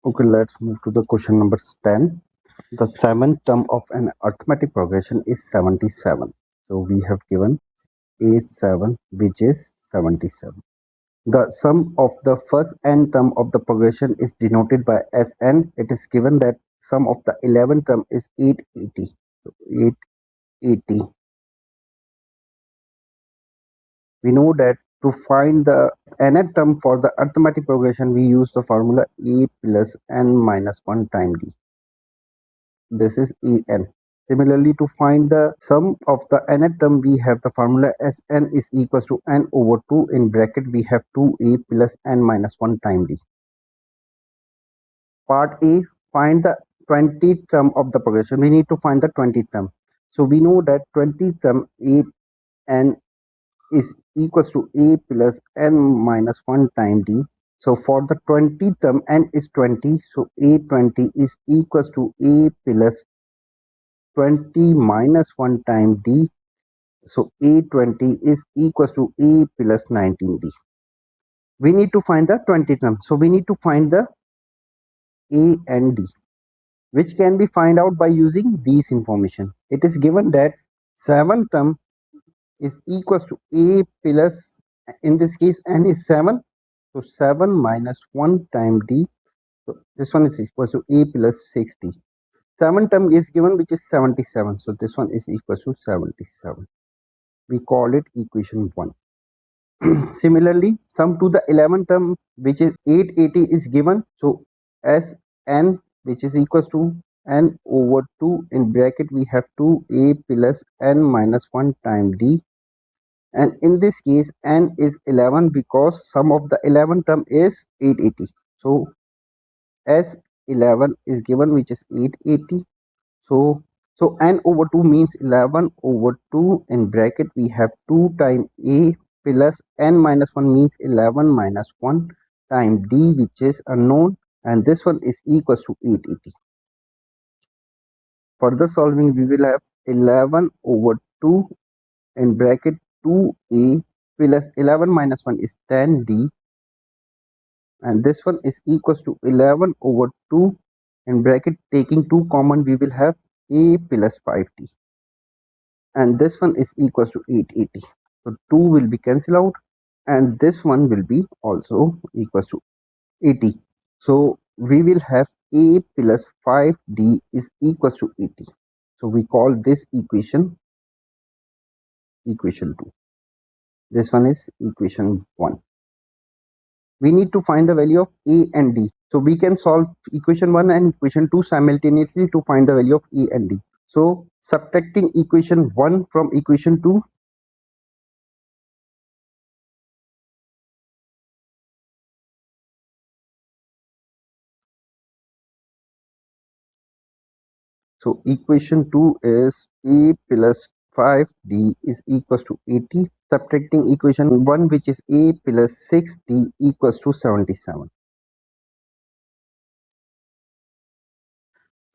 Okay, let's move to the question number 10. The seventh term of an arithmetic progression is 77. So we have given A7, which is 77. The sum of the first n term of the progression is denoted by Sn. It is given that sum of the 11th term is 880. So 880. We know that to find the nth term for the arithmetic progression, we use the formula a plus n minus 1 time d. This is an. Similarly, to find the sum of the nth term, we have the formula Sn is equals to n over 2. In bracket, we have 2a plus n minus 1 time d. Part A, find the 20th term of the progression. We need to find the 20th term. So we know that 20th term an is equals to a plus n minus 1 time d. So for the 20th term, n is 20. So a20 is equals to a plus 20 minus 1 time d. So a20 is equals to a plus 19d. We need to find the 20 term. So we need to find the a and d, which can be find out by using these information. It is given that 7 term is equals to a plus, in this case n is 7. So 7 minus 1 time d. So this one is equals to a plus 60. 7 term is given, which is 77. So this one is equals to 77. We call it equation 1. Similarly, sum to the 11th term, which is 880, is given. So Sn, which is equals to n over 2, in bracket we have 2a plus n minus 1 time d. And in this case, n is 11 because sum of the 11th term is 880. So S11 is given, which is 880. So n over 2 means 11 over 2. In bracket we have 2 times a plus n minus 1 means 11 minus 1 time d, which is unknown, and this one is equals to 880. Further solving, we will have 11 over 2 in bracket 2a plus 11 minus 1 is 10d, and this one is equals to 11 over 2. In bracket, taking 2 common, we will have a plus 5d, and this one is equals to 880. So 2 will be cancelled out, and this one will be also equals to 80. So we will have a plus 5d is equals to 80. So we call this equation 2. This one is equation 1. We need to find the value of a and d. So we can solve equation 1 and equation 2 simultaneously to find the value of a and d. So subtracting equation 1 from equation 2, so equation 2 is a plus 5d is equals to 80. Subtracting equation 1, which is a plus 6d equals to 77.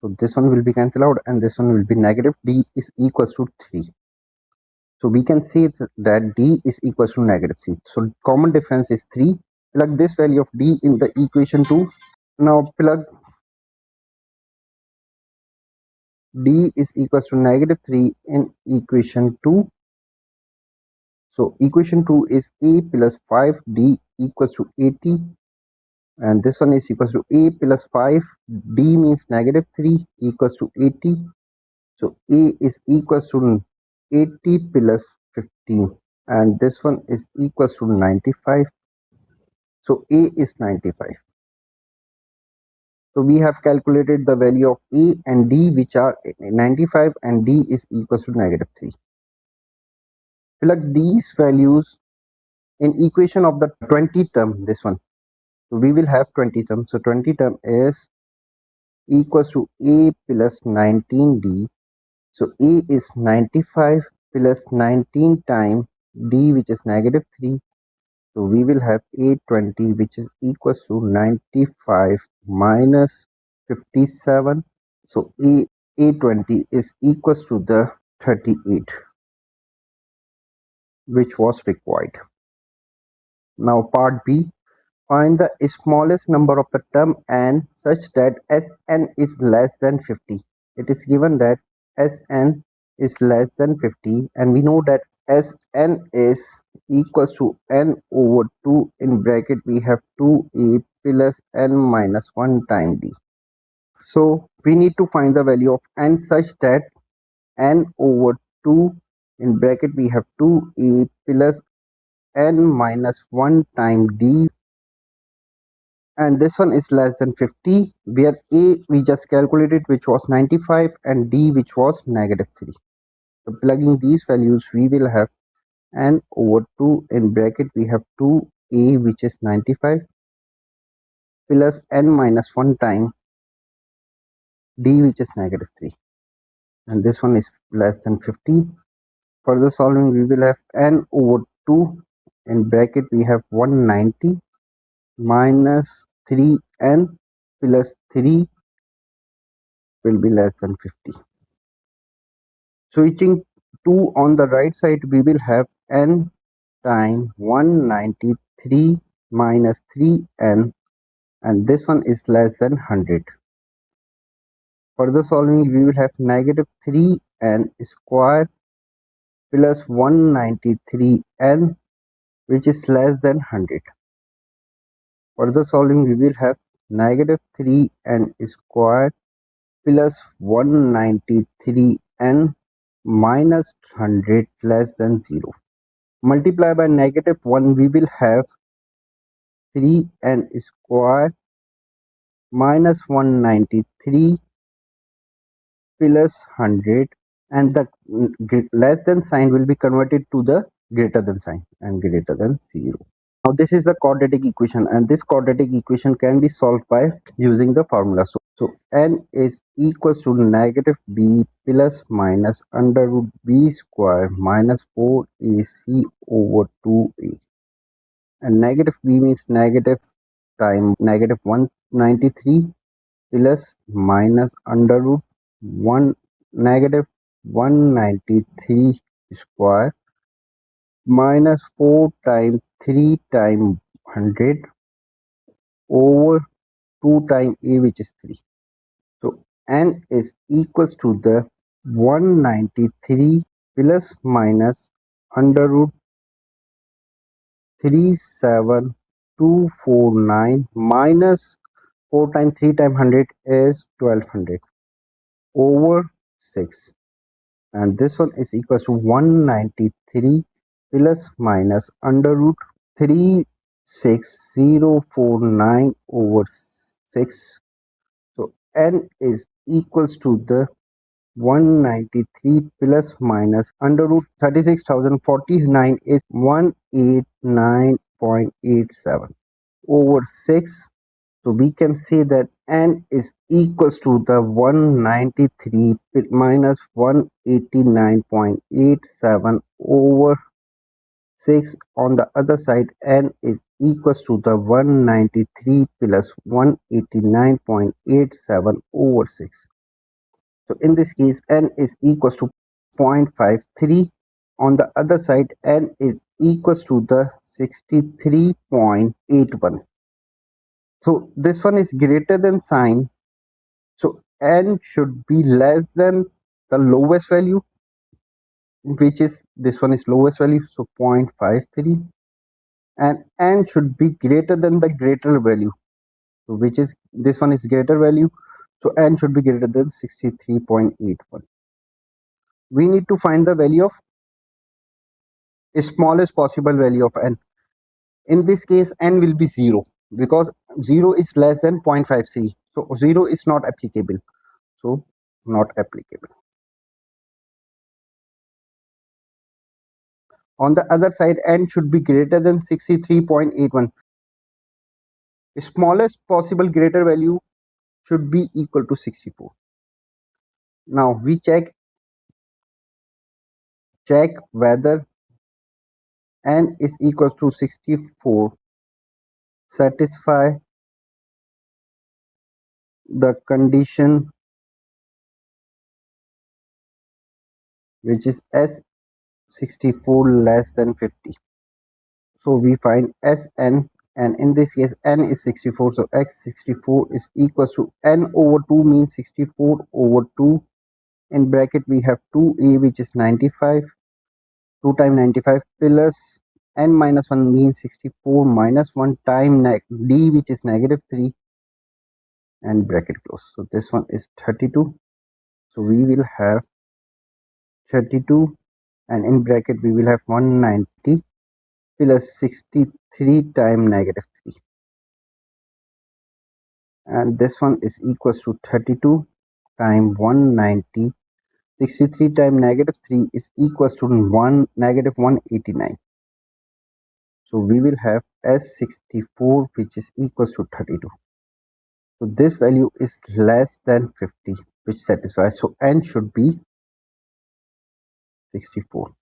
So this one will be cancelled out, and this one will be negative. D is equals to 3. So we can say that d is equals to negative 3. So common difference is 3. Plug this value of d in the equation 2. Now plug d is equals to negative 3 in equation 2. So equation 2 is a plus 5d equals to 80, and this one is equals to a plus 5, d means negative 3 equals to 80. So a is equals to 80 plus 15, and this one is equals to 95. So a is 95. So we have calculated the value of a and d, which are 95, and d is equals to negative 3. Plug these values in equation of the 20 term, this one. So we will have 20 term. So 20 term is equals to a plus 19d. So a is 95 plus 19 times d, which is negative 3. So we will have a20, which is equals to 95 minus 57. So a20 is equals to the 38, which was required. Now part B, Find the smallest number of the term n such that Sn is less than 50. It is given that Sn is less than 50 and we know that Sn is equals to n over 2 in bracket we have 2a plus n minus 1 time d. So we need to find the value of n such that n over 2 in bracket we have 2a plus n minus 1 time d, and this one is less than 50, where a we just calculated which was 95 and d which was negative 3. So plugging these values we will have n over 2 in bracket we have 2a which is 95 plus n minus 1 time d which is negative 3, and this one is less than 50. Further solving we will have n over 2 in bracket we have 190 minus 3n plus 3 will be less than 50. Switching 2 on the right side we will have n time 193 minus 3n, and this one is less than 100. Further solving we will have negative 3n square plus 193n which is less than 100. Further solving we will have negative 3n square plus 193n minus 100 less than 0. Multiply by negative 1 we will have 3n square minus 193 plus 100, and the less than sign will be converted to the greater than sign and greater than 0. Now this is a quadratic equation, and this quadratic equation can be solved by using the formula. So n is equals to negative b plus minus under root b square minus 4ac over 2a, and negative b means negative time negative 193 plus minus under root 1 negative 193 square minus 4 times 3 times 100 over 2 times a which is 3. So n is equals to the 193 plus minus under root 37249 minus 4 times 3 times 100 is 1200 over 6, and this one is equals to 193 plus minus under root 36049 over 6. So n is equals to the 193 plus minus under root 36,049 is 189.87 over 6. So we can say that n is equals to the 193 minus 189.87 over 6. On the other side, n is equals to the 193 plus 189.87 over 6. So in this case, n is equals to 0.53. On the other side, n is equals to the 63.81. So this one is greater than sign. So n should be less than the lowest value, which is this one is lowest value, so 0.53, and n should be greater than the greater value, so which is this one is greater value, so n should be greater than 63.81. We need to find the value of smallest possible value of n. In this case, n will be 0 because 0 is less than 0.53, so 0 is not applicable, so not applicable. On the other side, n should be greater than 63.81. Smallest possible greater value should be equal to 64. Now we check whether n is equal to 64 satisfy the condition which is S64 less than 50. So we find Sn and in this case n is 64, so x64 is equals to n over 2 means 64 over 2. In bracket we have 2a which is 95, 2 times 95 plus n minus 1 means 64 minus 1 time d which is negative 3 and bracket close. So this one is 32. So we will have 32 and in bracket we will have 190 plus 63 times negative 3 and this one is equals to 32 times 190. 63 times negative 3 is equals to 189. So we will have S64 which is equals to 32. So this value is less than 50 which satisfies. So n should be 64.